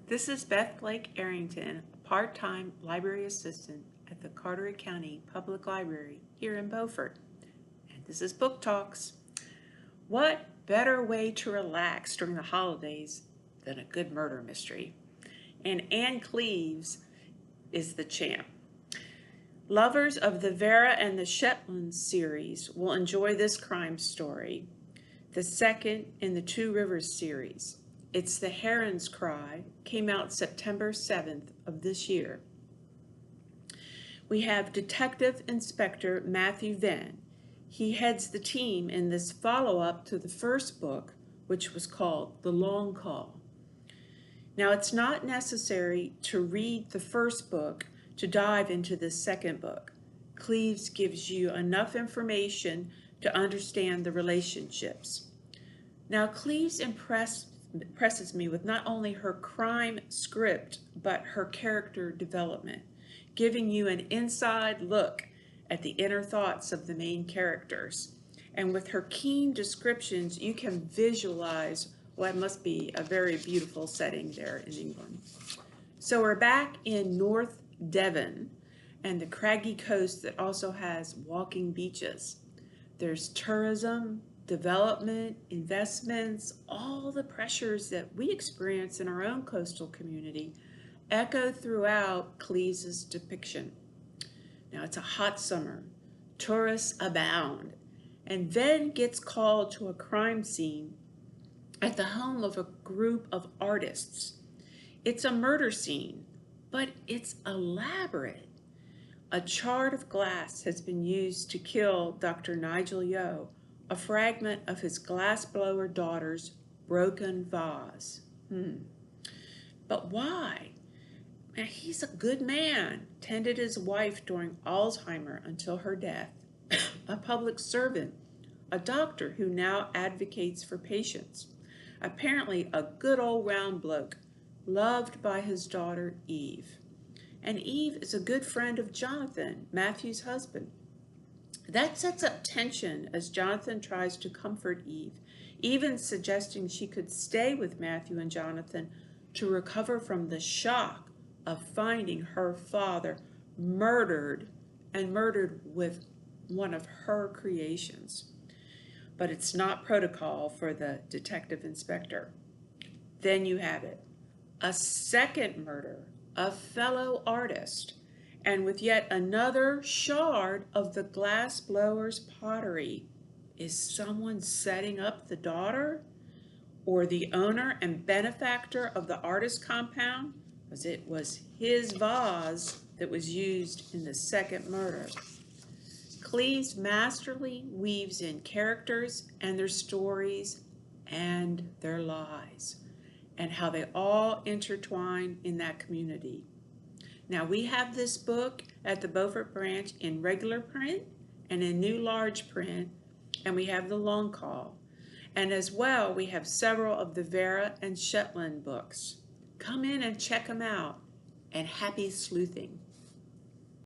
This is Beth Arrington, a part-time library assistant at the Carteret County Public Library here in Beaufort. And this is Book Talks. What better way to relax during the holidays than a good murder mystery? And Anne Cleves is the champ. Lovers of the Vera and the Shetland series will enjoy this crime story, the second in the Two Rivers series. It's the Heron's Cry, came out September 7th of this year. We have Detective Inspector Matthew Venn. He heads the team in this follow-up to the first book, which was called The Long Call. Now, it's not necessary to read the first book to dive into the second book. Cleves gives you enough information to understand the relationships. Now, Cleves impresses me with not only her crime script, but her character development, giving you an inside look at the inner thoughts of the main characters. And with her keen descriptions, you can visualize what must be a very beautiful setting there in England. So we're back in North Devon and the craggy coast that also has walking beaches. There's tourism, development, investments, all the pressures that we experience in our own coastal community echo throughout Cleves' depiction. Now, it's a hot summer, tourists abound, and Venn gets called to a crime scene at the home of a group of artists. It's a murder scene, but it's elaborate. A shard of glass has been used to kill Dr. Nigel Yeo, a fragment of his glassblower daughter's broken vase. But why? He's a good man, tended his wife during Alzheimer's until her death, a public servant, a doctor who now advocates for patients, apparently a good old round bloke, loved by his daughter Eve. And Eve is a good friend of Jonathan, Matthew's husband. That sets up tension as Jonathan tries to comfort Eve, even suggesting she could stay with Matthew and Jonathan to recover from the shock of finding her father murdered, and murdered with one of her creations. But it's not protocol for the detective inspector. Then you have it, a second murder, a fellow artist, and with yet another shard of the glassblower's pottery. Is someone setting up the daughter? Or the owner and benefactor of the artist compound? Because it was his vase that was used in the second murder. Cleves masterfully weaves in characters and their stories and their lies, and how they all intertwine in that community. Now, we have this book at the Beaufort branch in regular print and in new large print, and we have the Long Call. And as well, we have several of the Vera and Shetland books. Come in and check them out, and happy sleuthing.